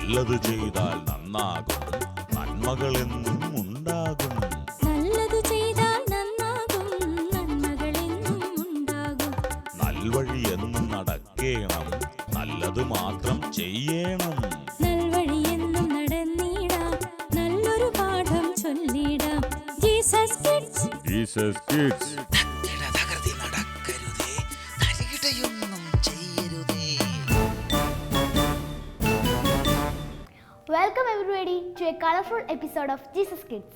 നല്ലത് ചെയ്താൽ നന്നാകും, നന്മകൾ എന്നും ഉണ്ടാകും. നല്ലത് ചെയ്താൽ നന്നാകും, നന്മകൾ എന്നും ഉണ്ടാകും. നൽവഴി എന്നും നടക്കേണം, നല്ലത് മാത്രം ചെയ്യണം. നൽവഴി എന്നും നടന്നിടാം, നല്ലൊരു പാഠം ചൊല്ലിടാം. Jesus Kids. Jesus Kids. Welcome everybody to a colorful episode of Jesus Kids.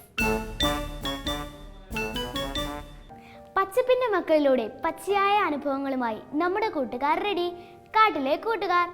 പച്ചപ്പിന്റെ മക്കളിലൂടെ പച്ചയായ അനുഭവങ്ങളുമായി നമ്മുടെ കൂട്ടുകാർ റെഡി. കാട്ടിലെ കൂട്ടുകാർ.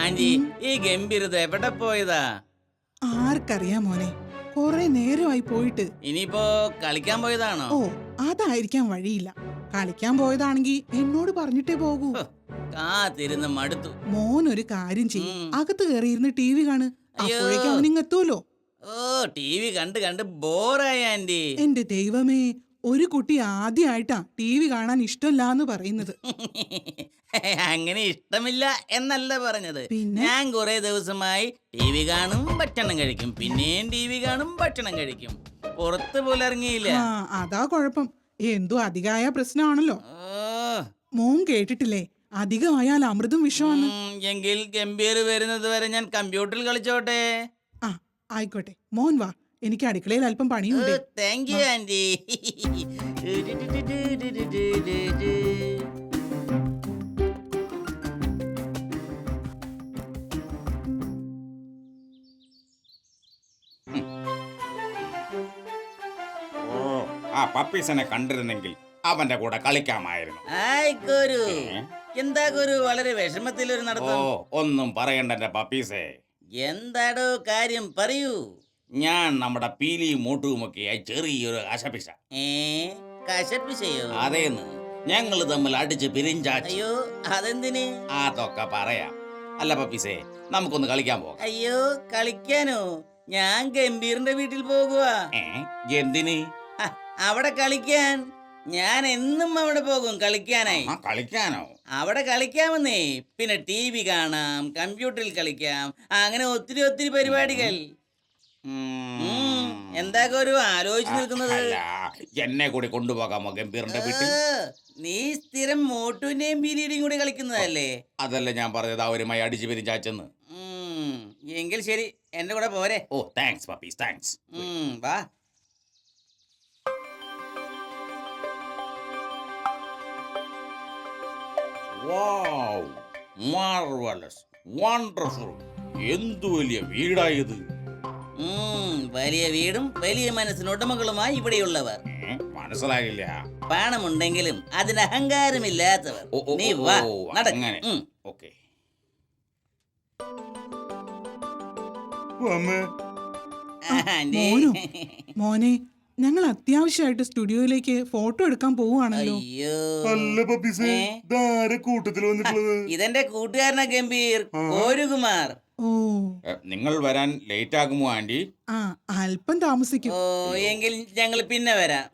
ആന്റി, ഈ ഗംഭീരത എവിടെ പോയതാ? ആർക്കറിയാം മോനെ, കൊറേ നേരമായി പോയിട്ട്. ഇനിയിപ്പോ കളിക്കാൻ പോയതാണോ? ഓ, അതായിരിക്കാൻ വഴിയില്ല. കളിക്കാൻ പോയതാണെങ്കി എന്നോട് പറഞ്ഞിട്ടേ പോകൂ. കാത്തിരുന്ന് മടുത്തു. മോൻ ഒരു കാര്യം ചെയ്യും, അകത്ത് കയറിയിരുന്ന് ടി വി കാണ്. അപ്പോഴേക്കും അവനിങ്ങെത്തൂലോ. ഓ, ടി വി കണ്ട് കണ്ട് ബോറായി ആന്റി. എന്റെ ദൈവമേ, ഒരു കുട്ടി ആദ്യമായിട്ടാ ടി വി കാണാൻ ഇഷ്ടമില്ലാന്ന് പറയുന്നത്. അങ്ങനെ ഇഷ്ടമില്ല എന്നല്ല പറഞ്ഞത്. പിന്നെ? ഞാൻ കുറെ ദിവസമായി ടി വി കാണും, ഭക്ഷണം കഴിക്കും, പിന്നെയും ടി വി കാണും, ഭക്ഷണം കഴിക്കും. പുറത്ത് പോലും ഇറങ്ങിയില്ല. അതാ കുഴപ്പം. എന്തോ അധികമായ പ്രശ്നമാണല്ലോ. മോൻ കേട്ടിട്ടില്ലേ, അധികമായാൽ അമൃതും വിഷമാണ്. എങ്കിൽ ഗംഭീർ വരുന്നത് വരെ ഞാൻ കമ്പ്യൂട്ടറിൽ കളിച്ചോട്ടെ. ആ, ആയിക്കോട്ടെ. മോൻ വാ, എനിക്ക് അടുക്കളയിൽ അല്പം പണിയുണ്ട്. Thank you aunty. ആ പപ്പീസിനെ കണ്ടിരുന്നെങ്കിൽ അവന്റെ കൂടെ കളിക്കാമായിരുന്നു. എന്താ ഗുരു വളരെ വിഷമത്തിലൊരു നടത്തം? ഒന്നും പറയണ്ട എന്റെ പപ്പീസേ. എന്താടോ കാര്യം, പറയൂ. ഞാൻ നമ്മുടെ പീലിയും മൂട്ടുമൊക്കെയായി ചെറിയൊരു കശപിശ. കശപ്പിശയോ? അതേന്ന്, ഞങ്ങൾ തമ്മിൽ അടിച്ച് പിരിഞ്ചാച്ചു. അയ്യോ, അതെന്തിന്? അതൊക്കെ പറയാം. അല്ല പപ്പീസേ, നമുക്കൊന്ന് കളിക്കാൻ പോകാം. അയ്യോ, കളിക്കാനോ? ഞാൻ ഗംഭീറിന്റെ വീട്ടിൽ പോകുക. എന്തിന്? അവിടെ കളിക്കാൻ. ഞാൻ എന്നും അവിടെ പോകും കളിക്കാനായി. കളിക്കാനോ? അവിടെ കളിക്കാമെന്നേ. പിന്നെ ടി വി കാണാം, കമ്പ്യൂട്ടറിൽ കളിക്കാം, അങ്ങനെ ഒത്തിരി ഒത്തിരി പരിപാടികൾ. എന്താ ഒരു ആലോചിച്ച് നിൽക്കുന്നത്? എന്നെ കൂടി കൊണ്ടുപോകാമോ ഗംഭീറിന്റെ വീട്ടിൽ? നീ സ്ഥിരം മോട്ടുവിന്റെയും പീലിയുടെയും കൂടി കളിക്കുന്നതല്ലേ? അതല്ല ഞാൻ പറഞ്ഞത്, അവരുമായി അടിച്ചു പിരിഞ്ചാച്ചെന്ന്. എങ്കിൽ ശരി, എന്റെ കൂടെ പോരെ. ഓ, താങ്ക്സ് പപ്പീസ്, താങ്ക്സ്. വാ. Wow, marvelous, wonderful. എന്തു വലിയ വീടായത്. വലിയ വീടും വലിയ മനസ്സിനുടമകളുമായി ഇവിടെയുള്ളവർ. മനസ്സിലായില്ല. പണമുണ്ടെങ്കിലും അതിന് അഹങ്കാരമില്ലാത്തവർ. നീ വാ, നടക്ക്. ഓക്കേ. മോനെ, ഞങ്ങൾ അത്യാവശ്യമായിട്ട് സ്റ്റുഡിയോയിലേക്ക് ഫോട്ടോ എടുക്കാൻ പോവുകയാണല്ലോ. ഇതെന്റെ കൂട്ടുകാരനാ ഗംഭീർ, കോരുകുമാർ. നിങ്ങൾ വരാൻ ലേറ്റ് ആകുമോ ആന്റി? അല്പം താമസിക്കും. എങ്കിൽ ഞങ്ങൾ പിന്നെ വരാം.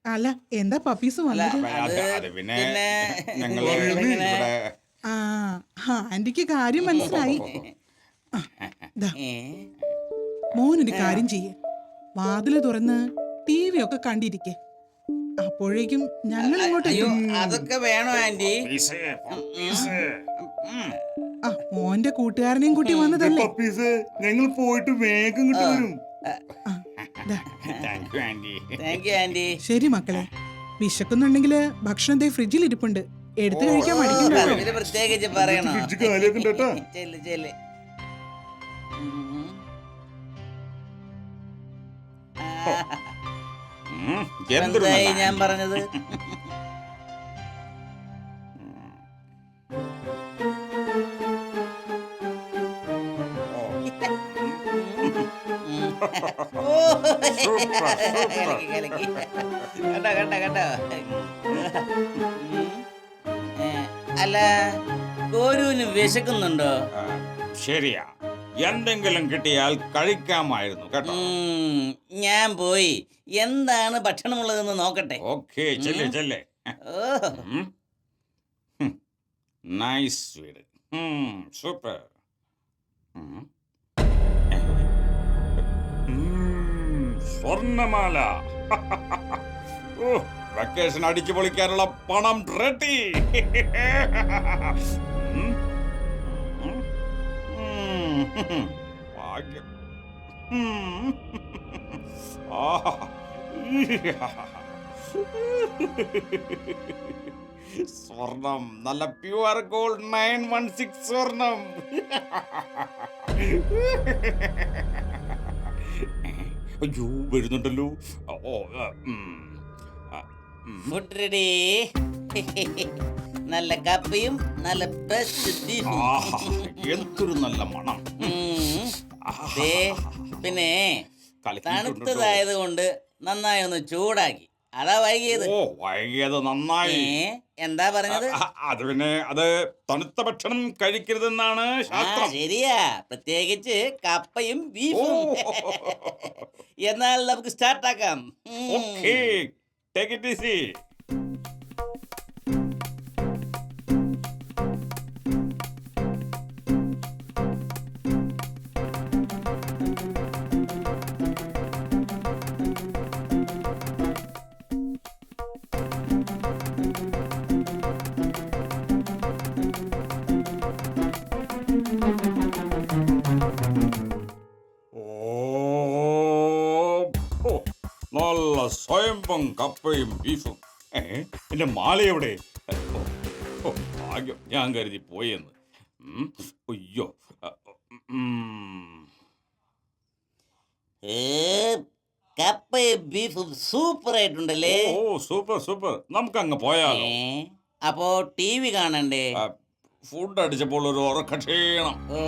അല്ല, എന്താ പപ്പീസ് വന്നത്? ആന്റിക്ക് കാര്യം മനസ്സിലായി. മോനൊരു കാര്യം ചെയ്യേ, വാതില് തുറന്ന് TV ഒക്കെ കണ്ടിരിക്കെ. അപ്പോഴേക്കും ഞങ്ങൾ ഇങ്ങോട്ട് അയ്യോ എത്തും. അതൊക്കെ വേണോ ആന്റി? ആ മോന്റെ കൂട്ടുകാരനെയും കൂട്ടി വന്നതല്ലേ. ഞങ്ങൾ പോയിട്ട് വേഗം കിട്ടി വരും. ദാ, thank you aunty. Thank you aunty. ശരി മക്കളെ, വിശക്കുന്നുണ്ടെങ്കിൽ ഭക്ഷണത്തെ ഫ്രിഡ്ജിൽ ഇരിപ്പുണ്ട്, എടുത്തു കഴിക്കാൻ മടിക്കണ്ട കേട്ടോ. അതിന് പ്രത്യേകിച്ച് പറയണോ? ഫ്രിഡ്ജ് കാലിയാക്കണ്ട കേട്ടാ. ചെല്ല് ചെല്ല്. എന്തൊരു എന്തായി നല്ല ഞാൻ പറഞ്ഞത്? ഓ, കലക്കി, കലക്കി. കേട്ടോ കേട്ടോ കേട്ടോ. അല്ല ഗോരുവിന് വിശക്കുന്നുണ്ടോ? ശരിയാ, എന്തെങ്കിലും കിട്ടിയാൽ കഴിക്കാമായിരുന്നു കേട്ടോ. ഞാൻ പോയി എന്താണ് ഭക്ഷണമുള്ളതെന്ന് നോക്കട്ടെ. ഓക്കെ, ചെല്ലേ ചെല്ലേ. ഓ നൈസ് വീട്, സൂപ്പർ. സ്വർണ്ണമാല. ഓ, വെക്കേഷൻ അടിച്ചു പൊളിക്കാനുള്ള പണം റെഡി. ഭാഗ്യം. സ്വർണം, നല്ല പ്യുവർ ഗോൾഡ് 916 സ്വർണം. അയ്യോ വരുന്നുണ്ടല്ലോ. ഓ ഫുഡ് റെഡി. നല്ല കപ്പയും നല്ല ബെസ്റ്റ് ബീഫും. എന്തൊരു നല്ല മണം. പിന്നെ കലക്കിയിട്ടുണ്ടല്ലോ. തണുത്തതായത് കൊണ്ട് നന്നായി ഒന്ന് ചൂടാക്കി, അതാ വൈകിയത്. ഓ, വൈകിയത് നന്നായി. എന്താ പറഞ്ഞത്? അത് പിന്നെ അത് തണുത്ത ഭക്ഷണം കഴിക്കരുതെന്നാണ് ശാസ്ത്രം. ശരിയാ, പ്രത്യേകിച്ച് കപ്പയും ബീഫും. എന്നാൽ നമുക്ക് സ്റ്റാർട്ട് ആക്കാം. Okay, take it easy. നല്ല സ്വയംഭം കപ്പയും ബീഫും. എന്റെ മാല എവിടെ? ഓ, ഭാഗ്യം, ഞാൻ കരുതി പോയെന്ന്. അയ്യോ. കപ്പയും ബീഫും സൂപ്പർ ആയിട്ടുണ്ടല്ലേ? ഓ, സൂപ്പർ സൂപ്പർ. നമുക്ക് അങ്ങ് പോയാലോ? അപ്പോ TV കാണണ്ടേ? ഫുഡ് അടിച്ചപ്പോൾ ഒരു ഉറക്കക്ഷീണം. ഓ,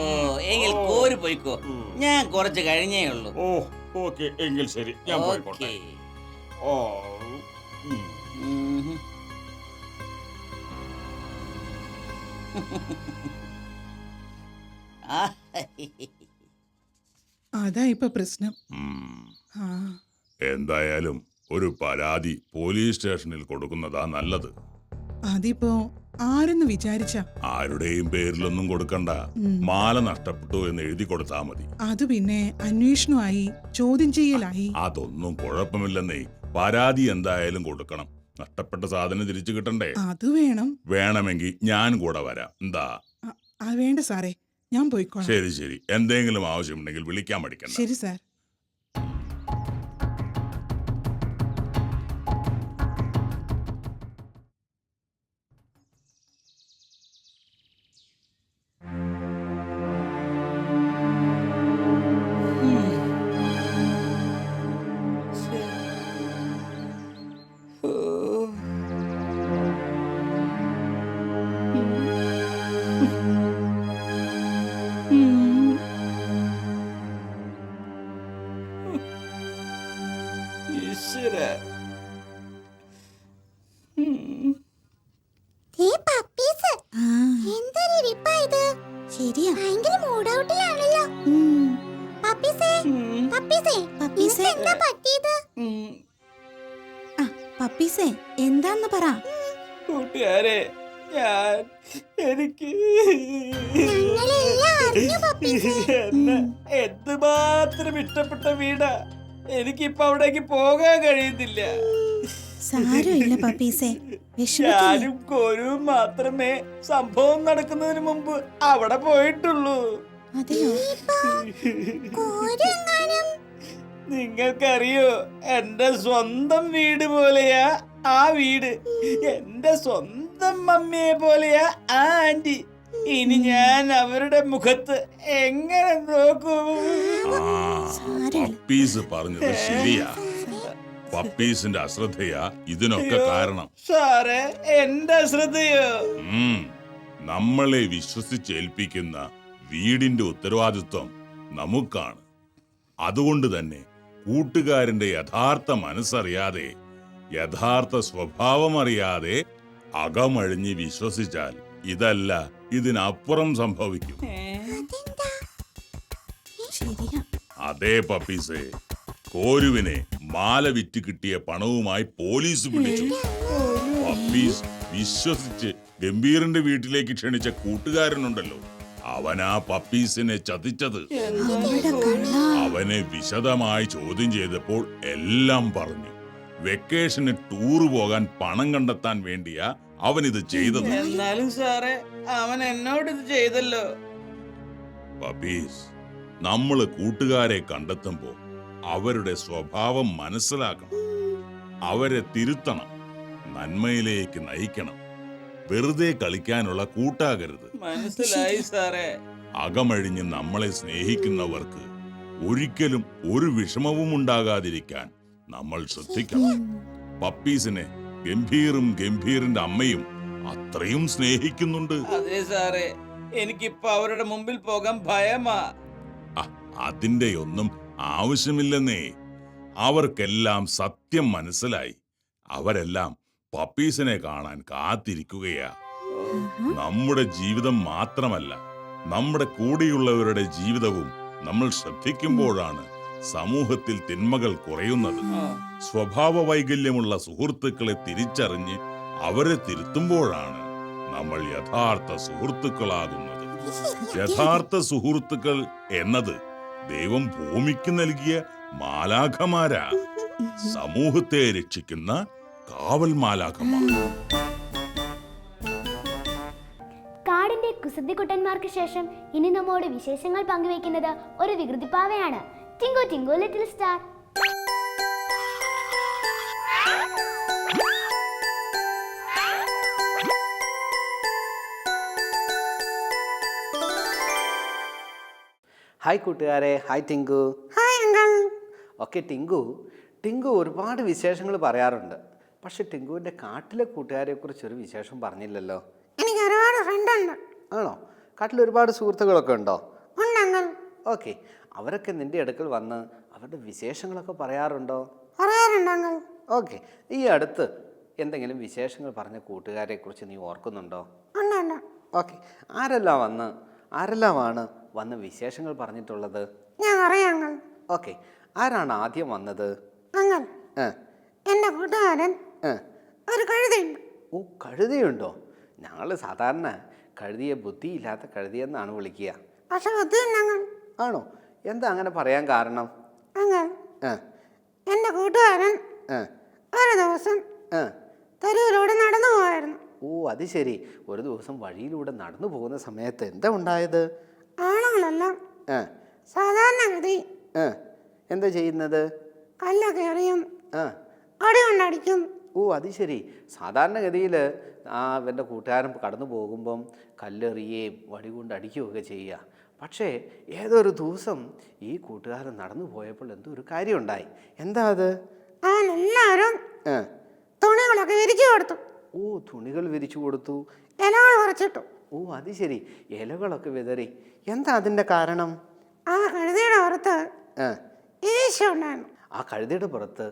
എങ്കിൽ കോരി പോയിക്കോ, ഞാൻ കുറച്ച് കഴിഞ്ഞേ ഉള്ളൂ. ഓ, ഓക്കെ, എങ്കിൽ ശരി, ഞാൻ പോയിക്കോട്ടെ. ഓ, അതാ ഇപ്പൊ പ്രശ്നം. ആ എന്തായാലും ഒരു പരാതി പോലീസ് സ്റ്റേഷനിൽ കൊടുക്കുന്നതാ നല്ലത്. അതിപ്പോ ആരെന്ന് വിചാരിച്ച? ആരുടെയും പേരിലൊന്നും കൊടുക്കണ്ട. മാല നഷ്ടപ്പെട്ടു എന്ന് എഴുതി കൊടുത്താ മതി. അത് പിന്നെ അന്വേഷണമായി, ചോദ്യം ചെയ്യലായി. അതൊന്നും കുഴപ്പമില്ലെന്നേ. പരാതി എന്തായാലും കൊടുക്കണം. നഷ്ടപ്പെട്ട സാധനം തിരിച്ചു കിട്ടണ്ടേ? അത് വേണം. വേണമെങ്കിൽ ഞാൻ കൂടെ വരാം. എന്താ? വേണ്ട സാറേ, ഞാൻ പോയിക്കോളാം. ശരി ശരി, എന്തെങ്കിലും ആവശ്യമുണ്ടെങ്കിൽ വിളിക്കാൻ പഠിക്കണ്ട. ശരി സാർ. എന്താന്ന് പറ കൂട്ടുകാരെ, ഞാൻ എനിക്ക് എന്നെ എന്തുമാത്രം ഇഷ്ടപ്പെട്ട വീടാ. എനിക്കിപ്പോ അവിടേക്ക് പോകാൻ കഴിയത്തില്ല. സാരമില്ല പപ്പീസേ, വിഷമിക്കില്ല. ഞാനും കോരുവും മാത്രമേ സംഭവം നടക്കുന്നതിന് മുമ്പ് അവിടെ പോയിട്ടുള്ളൂ. അതെയോ? നിങ്ങൾക്കറിയോ, എന്റെ സ്വന്തം വീട് പോലെയാ ആ വീട്. എന്റെ സ്വന്തം മമ്മിയെ പോലെയാ ആ ആന്റി. ഇനി ഞാൻ അവരുടെ മുഖത്ത് എങ്ങനെ നോക്കും? പപ്പീസ് പറഞ്ഞത് ശരിയാ. പപ്പീസിന്റെ അശ്രദ്ധയാ ഇതിനൊക്കെ കാരണം. സാറേ, എന്റെ ശ്രദ്ധയോ? നമ്മളെ വിശ്വസിച്ചേൽപ്പിക്കുന്ന വീടിന്റെ ഉത്തരവാദിത്വം നമുക്കാണ്. അതുകൊണ്ട് തന്നെ കൂട്ടുകാരന്റെ യഥാർത്ഥ മനസ്സറിയാതെ, യഥാർത്ഥ സ്വഭാവം അറിയാതെ അകമഴിഞ്ഞ് വിശ്വസിച്ചാൽ ഇതല്ല ഇതിനപ്പുറം സംഭവിക്കും. ശരിയാ. അതേ പപ്പീസേ, കോരുവിനെ മാല വിറ്റ് കിട്ടിയ പണവുമായി പോലീസ് പിടിച്ചു. പപ്പീസ് വിശ്വസിച്ച് ഗംഭീറിന്റെ വീട്ടിലേക്ക് ക്ഷണിച്ച കൂട്ടുകാരനുണ്ടല്ലോ, അവനാ പപ്പീസിനെ ചതിച്ചത്. അവനെ വിശദമായി ചോദ്യം ചെയ്തപ്പോൾ എല്ലാം പറഞ്ഞു. വെക്കേഷന് ടൂറ് പോകാൻ പണം കണ്ടെത്താൻ വേണ്ടിയാ അവനിത് ചെയ്തത്. എന്നാലും സാറേ, അവൻ എന്നോട് ഇത് ചെയ്തല്ലോ. പപ്പീസ്, നമ്മള് കൂട്ടുകാരെ കണ്ടെത്തുമ്പോ അവരുടെ സ്വഭാവം മനസ്സിലാക്കണം, അവരെ തിരുത്തണം, നന്മയിലേക്ക് നയിക്കണം. വെറുതെ കളിക്കാനുള്ള കൂട്ടാകരുത്. മനസ്സിലായി സാറേ. അകമഴിഞ്ഞ് നമ്മളെ സ്നേഹിക്കുന്നവർക്ക് ഒരിക്കലും ഒരു വിഷമവും ഉണ്ടാകാതിരിക്കാൻ നമ്മൾ ശ്രദ്ധിക്കണം. പപ്പീസിനെ ഗംഭീറിന്റെ അമ്മയും അത്രയും സ്നേഹിക്കുന്നുണ്ട്. അതെ സാറേ, എനിക്കിപ്പോ അവരുടെ മുമ്പിൽ പോകാൻ ഭയമാ. അതിന്റെ ഒന്നും ആവശ്യമില്ലെന്നേ. അവർക്കെല്ലാം സത്യം മനസ്സിലായി. അവരെല്ലാം പപ്പീസിനെ കാണാൻ കാത്തിരിക്കുകയാ. നമ്മുടെ ജീവിതം മാത്രമല്ല, നമ്മുടെ കൂടെയുള്ളവരുടെ ജീവിതവും നമ്മൾ ശ്രദ്ധിക്കുമ്പോഴാണ് സമൂഹത്തിൽ തിന്മകൾ കുറയുന്നത്. സ്വഭാവ വൈകല്യമുള്ള സുഹൃത്തുക്കളെ തിരിച്ചറിഞ്ഞ് അവരെ തിരുത്തുമ്പോഴാണ് നമ്മൾ യഥാർത്ഥ സുഹൃത്തുക്കളാകുന്നത്. യഥാർത്ഥ സുഹൃത്തുക്കൾ എന്നത് ദൈവം ഭൂമിക്ക് നൽകിയ മാലാഖമാരാ, സമൂഹത്തെ രക്ഷിക്കുന്ന കാവൽ മാലാഖമാർ. കാടിന്റെ കുസൃതിക്കുട്ടന്മാർക്ക് ശേഷം ഇനി നമ്മോട് വിശേഷങ്ങൾ പങ്കുവയ്ക്കുന്നത് ഒരു വികൃതിപ്പാവയാണ്. Tinku Tinku little star. Hi കൂട്ടുകാരെ. Hi Tinku. Hi uncle. Okay Tinku ഒരുപാട് വിശേഷങ്ങൾ പറയാറുണ്ട്. പക്ഷെ ടിങ്കുവിൻ്റെ കാട്ടിലെ കൂട്ടുകാരെ കുറിച്ചൊരു വിശേഷം പറഞ്ഞില്ലല്ലോ. എനിക്ക് ഒരുപാട് ഫ്രണ്ട് ഉണ്ട്. ആണോ? കാട്ടിൽ ഒരുപാട് സുഹൃത്തുക്കളൊക്കെ ഉണ്ടോ? ഉണ്ട് അങ്കിൾ. ഓക്കെ, അവരൊക്കെ നിന്റെ അടുക്കൽ വന്ന് അവരുടെ വിശേഷങ്ങളൊക്കെ പറയാറുണ്ടോ? പറയാറുണ്ട് അങ്കിൾ. ഓക്കെ, ഈ അടുത്ത് എന്തെങ്കിലും വിശേഷങ്ങൾ പറഞ്ഞ കൂട്ടുകാരെ കുറിച്ച് നീ ഓർക്കുന്നുണ്ടോ? ഉണ്ട് ഉണ്ട്. ഓക്കെ, ആരെല്ലാമാണ് വന്ന് വിശേഷങ്ങൾ പറഞ്ഞിട്ടുള്ളത്? ഞാൻ അറിയാം അങ്കിൾ. ഓക്കെ, ആരാണ് ആദ്യം വന്നത്? അങ്കിൾ, എൻ്റെ കൂട്ടുകാരൻ ഒരു കഴുതയുണ്ട്. ഓ, കഴുതയുണ്ടോ? ഞങ്ങൾ സാധാരണ കഴുതിയെ ബുദ്ധിയില്ലാത്ത കഴുതിയെന്നാണ് വിളിക്കുക. പക്ഷെ ബുദ്ധിയുണ്ട് അങ്കിൾ. ആണോ? എന്താ അങ്ങനെ പറയാൻ കാരണം? അങ്കിൾ, എൻ്റെ കൂട്ടുകാരൻ ഒരു ദിവസം തെരുവിലൂടെ നടന്നു പോവായിരുന്നു. ഓ, അത് ശരി. ഒരു ദിവസം വഴിയിലൂടെ നടന്നു പോകുന്ന സമയത്ത് എന്താ ഉണ്ടായത്? ആളുകളെല്ലാം സാധാരണഗതി എന്താ ചെയ്യുന്നത്? കല്ലൊക്കെ എറിയും, അടി കൊണ്ടടിക്കും. ഓ, അത് ശരി. സാധാരണഗതിയിൽ അവൻ്റെ കൂട്ടുകാരൻ കടന്നു പോകുമ്പം കല്ലെറിയുകയും വടി കൊണ്ട് അടിക്കുകയൊക്കെ ചെയ്യുക. പക്ഷേ ഏതൊരു ദിവസം ഈ കൂട്ടുകാരൻ നടന്നു പോയപ്പോൾ എന്തോ ഒരു കാര്യം ഉണ്ടായി. എന്താ അത്? അവൻ എല്ലാവരും തുണികളൊക്കെ വിരിച്ചു കൊടുത്തു. ഓ, തുണികൾ വിരിച്ചു കൊടുത്തു, ഇലകൾ പറിച്ചിട്ടു. ഓ, അത് ശരി. ഇലകളൊക്കെ വിതറി. എന്താ അതിൻ്റെ കാരണം? ആ കഴുതയുടെ പുറത്ത് യേശു ഉണ്ടായിരുന്നു. ആ കഴുതയുടെ പുറത്ത്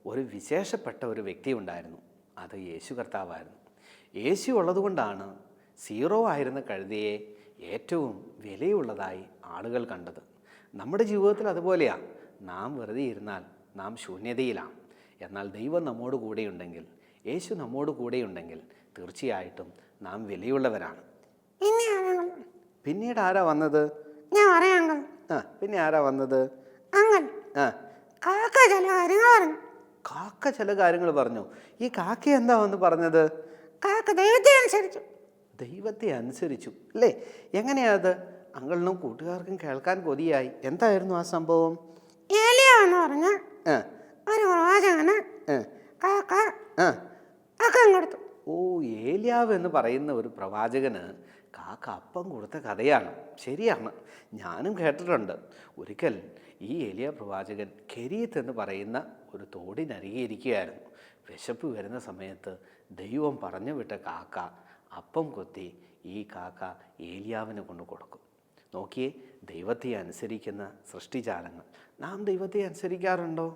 ഒരു വിശേഷപ്പെട്ട ഒരു വ്യക്തി ഉണ്ടായിരുന്നു. അത് യേശു കർത്താവായിരുന്നു. യേശു ഉള്ളതുകൊണ്ടാണ് സീറോ ആയിരുന്ന കഴുതയെ ഏറ്റവും വിലയുള്ളതായി ആളുകൾ കണ്ടത്. നമ്മുടെ ജീവിതത്തിൽ അതുപോലെയാണ്. നാം വെറുതെ ഇരുന്നാൽ നാം ശൂന്യതയിലാണ്. എന്നാൽ ദൈവം നമ്മോട് കൂടെയുണ്ടെങ്കിൽ, യേശു നമ്മോട് കൂടെയുണ്ടെങ്കിൽ തീർച്ചയായിട്ടും നാം വിലയുള്ളവരാണ്. പിന്നീട് ആരാ വന്നത്? ഞാൻ പറയാം അങ്കിൾ. പിന്നെ ആരാ വന്നത്? അങ്കിൾ, കാക്ക ചില കാര്യങ്ങൾ പറഞ്ഞു. കാക്ക ചില കാര്യങ്ങൾ പറഞ്ഞു. ഈ കാക്ക എന്താ വന്ന് പറഞ്ഞത്? കാക്ക ദൈവത്തെ അനുസരിച്ചു. ദൈവത്തെ അനുസരിച്ചു അല്ലേ? എങ്ങനെയാ അത്? അങ്കിളിനും കൂട്ടുകാർക്കും കേൾക്കാൻ കൊതിയായി. എന്തായിരുന്നു ആ സംഭവം? ഏലിയാവെന്ന് പറഞ്ഞ ഒരു പ്രവാചകന് കാക്ക അപ്പം കൊടുത്തു. ഓ, ഏലിയാവ് എന്ന് പറയുന്ന ഒരു പ്രവാചകന് കാക്ക അപ്പം കൊടുത്ത കഥയാണ്. ശരിയാണ്, ഞാനും കേട്ടിട്ടുണ്ട്. ഒരിക്കൽ ഈ ഏലിയ പ്രവാചകൻ കെരീത്ത് എന്ന് പറയുന്ന ഒരു തോടിനരികെ ഇരിക്കുകയായിരുന്നു. വിശപ്പ് വരുന്ന സമയത്ത് ദൈവം പറഞ്ഞു വിട്ട കാക്ക അപ്പം കൊത്തി ഈ കാക്ക ഏലിയാവിന് കൊണ്ട് കൊടുക്കും. നോക്കിയേ, ദൈവത്തെ അനുസരിക്കുന്ന സൃഷ്ടിജാലങ്ങൾ. നാം ദൈവത്തെ അനുസരിക്കാറുണ്ടോ?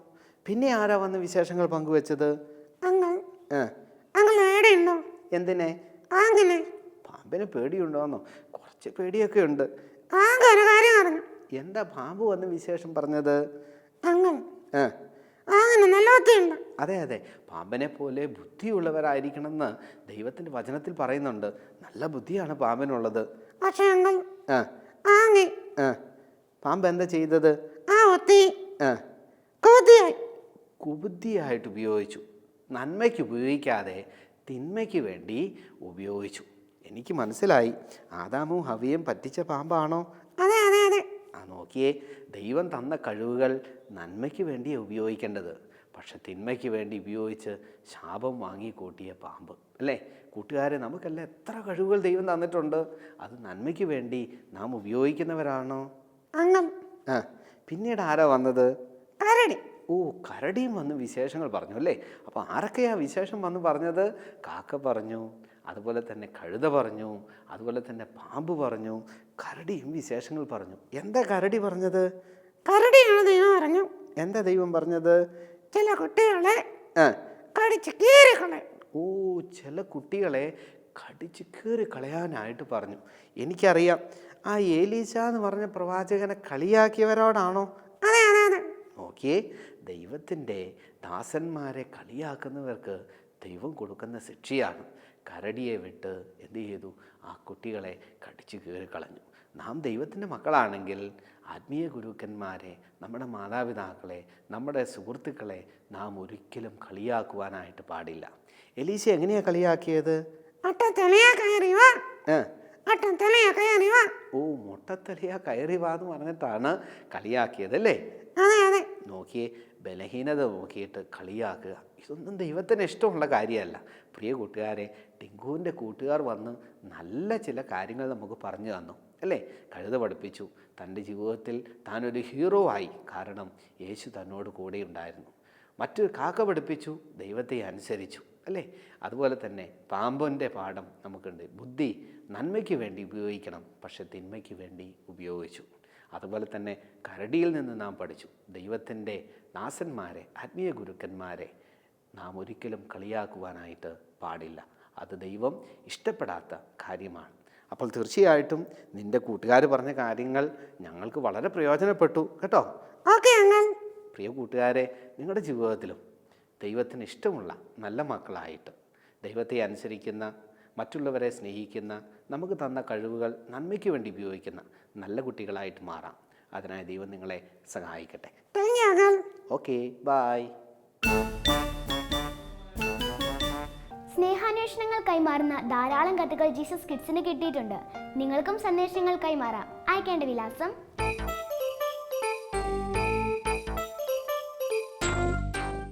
പിന്നെ ആരാ വന്ന് വിശേഷങ്ങൾ പങ്കുവെച്ചത്? പേടിയുണ്ടോ? എന്തിനെ? അങ്ങനെ പാമ്പിന് പേടിയുണ്ടോന്നോ? കുറച്ച് പേടിയൊക്കെ ഉണ്ട്. ഒരു കാര്യം പറഞ്ഞു. എന്താ പാമ്പ് വന്ന് വിശേഷം പറഞ്ഞത്? അങ്ങനെ നല്ല ബുദ്ധിയുണ്ട്. അതെ അതെ, പാമ്പിനെ പോലെ ബുദ്ധിയുള്ളവരായിരിക്കണമെന്ന് ദൈവത്തിന്റെ വചനത്തിൽ പറയുന്നുണ്ട്. നല്ല ബുദ്ധിയാണ് പാമ്പിനുള്ളത്. പക്ഷേ പാമ്പ് എന്താ ചെയ്തത്? കുബുദ്ധിയായിട്ട് ഉപയോഗിച്ചു. നന്മയ്ക്ക് ഉപയോഗിക്കാതെ തിന്മയ്ക്ക് വേണ്ടി ഉപയോഗിച്ചു. എനിക്ക് മനസ്സിലായി, ആദാമും ഹവ്വയും പറ്റിച്ച പാമ്പാണോ? അതെ അതെ അതെ. നോക്കിയേ, ദൈവം തന്ന കഴിവുകൾ നന്മയ്ക്ക് വേണ്ടിയാണ് ഉപയോഗിക്കേണ്ടത്. പക്ഷെ തിന്മയ്ക്ക് വേണ്ടി ഉപയോഗിച്ച് ശാപം വാങ്ങിക്കൂട്ടിയ പാമ്പ് അല്ലേ? കൂട്ടുകാരെ, നമുക്കെല്ലാം എത്ര കഴിവുകൾ ദൈവം തന്നിട്ടുണ്ട്. അത് നന്മയ്ക്ക് വേണ്ടി നാം ഉപയോഗിക്കുന്നവരാണോ? പിന്നീട് ആരാ വന്നത്? കരടി. ഓ, കരടിയും വന്ന് വിശേഷങ്ങൾ പറഞ്ഞു അല്ലേ? അപ്പോൾ ആരൊക്കെയാ വിശേഷം വന്ന് പറഞ്ഞത്? കാക്ക പറഞ്ഞു, അതുപോലെ തന്നെ കഴുത പറഞ്ഞു, അതുപോലെ തന്നെ പാമ്പ് പറഞ്ഞു, കരടിയും വിശേഷങ്ങൾ പറഞ്ഞു. എന്താ കരടി പറഞ്ഞത്? കരടിയാണ് ദൈവം പറഞ്ഞു. എന്താ ദൈവം പറഞ്ഞത്? ചില കുട്ടികളെ കടിച്ച് കീറിക്കളയും. ഓ, ചില കുട്ടികളെ കടിച്ച് കീറി കളയാനായിട്ട് പറഞ്ഞു. എനിക്കറിയാം, ആ ഏലീശ എന്ന് പറഞ്ഞ പ്രവാചകനെ കളിയാക്കിയവരോടാണോ? അതെ അതെ അതെ. നോക്കിയേ, ദൈവത്തിൻ്റെ ദാസന്മാരെ കളിയാക്കുന്നവർക്ക് ദൈവം കൊടുക്കുന്ന ശിക്ഷയാണ്. കരടിയെ വിട്ട് എന്ത് ചെയ്തു? ആ കുട്ടികളെ കടിച്ചു കീറിക്കളഞ്ഞു. നാം ദൈവത്തിൻ്റെ മക്കളാണെങ്കിൽ ആത്മീയ ഗുരുക്കന്മാരെ, നമ്മുടെ മാതാപിതാക്കളെ, നമ്മുടെ സുഹൃത്തുക്കളെ നാം ഒരിക്കലും കളിയാക്കുവാനായിട്ട് പാടില്ല. എലീശ എങ്ങനെയാ കളിയാക്കിയത്? ഓ, മൊട്ടത്തലയാ കയറി വാ എന്ന് പറഞ്ഞിട്ടാണ് കളിയാക്കിയത് അല്ലേ? നോക്കിയേ, ബലഹീനത നോക്കിയിട്ട് കളിയാക്കുക, ഇതൊന്നും ദൈവത്തിന് ഇഷ്ടമുള്ള കാര്യമല്ല. പ്രിയ കൂട്ടുകാരെ, ടിങ്കുവിൻ്റെ കൂട്ടുകാർ വന്ന് നല്ല ചില കാര്യങ്ങൾ നമുക്ക് പറഞ്ഞു തന്നു അല്ലേ? കഴുത പഠിപ്പിച്ചു, തൻ്റെ ജീവിതത്തിൽ താനൊരു ഹീറോ ആയി, കാരണം യേശു തന്നോട് കൂടെ ഉണ്ടായിരുന്നു. മറ്റൊരു കാക്ക പഠിപ്പിച്ചു, ദൈവത്തെ അനുസരിച്ചു അല്ലേ? അതുപോലെ തന്നെ പാമ്പിൻ്റെ പാഠം നമുക്കുണ്ട്. ബുദ്ധി നന്മയ്ക്ക് വേണ്ടി ഉപയോഗിക്കണം, പക്ഷെ തിന്മയ്ക്ക് വേണ്ടി ഉപയോഗിച്ചു. അതുപോലെ തന്നെ കരടിയിൽ നിന്ന് നാം പഠിച്ചു, ദൈവത്തിൻ്റെ ദാസന്മാരെ, ആത്മീയ ഗുരുക്കന്മാരെ നാം ഒരിക്കലും കളിയാക്കുവാനായിട്ട് പാടില്ല. അത് ദൈവം ഇഷ്ടപ്പെടാത്ത കാര്യമാണ്. അപ്പോൾ തീർച്ചയായിട്ടും നിൻ്റെ കൂട്ടുകാർ പറഞ്ഞ കാര്യങ്ങൾ ഞങ്ങൾക്ക് വളരെ പ്രയോജനപ്പെട്ടു കേട്ടോ. പ്രിയ കൂട്ടുകാരെ, നിങ്ങളുടെ ജീവിതത്തിലും ദൈവത്തിന് ഇഷ്ടമുള്ള നല്ല മക്കളായിട്ട്, ദൈവത്തെ അനുസരിക്കുന്ന, മറ്റുള്ളവരെ സ്നേഹിക്കുന്ന, നമുക്ക് തന്ന കഴിവുകൾ നന്മയ്ക്ക് വേണ്ടി ഉപയോഗിക്കുന്ന നല്ല കുട്ടികളായിട്ട് മാറാം. അതിനായി ദൈവം നിങ്ങളെ സഹായിക്കട്ടെ. Okay, by. സ്നേഹാന്വേഷണങ്ങൾ കൈമാറുന്ന ധാരാളം കത്തുകൾ ജീസസ് കിഡ്സിന് കിട്ടിയിട്ടുണ്ട്. നിങ്ങൾക്കും സന്ദേശങ്ങൾ കൈമാറാം. അയക്കേണ്ട വിലാസം: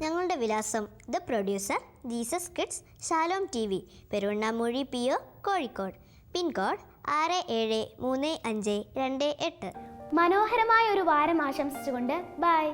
ഞങ്ങളുടെ വിലാസം: the producer, Jesus Kids, Shalom TV, Peruvannamuzhi PO, Kozhikode. Pincode 673528. മനോഹരമായ ഒരു വാരം ആശംസിച്ചുകൊണ്ട് ബൈ.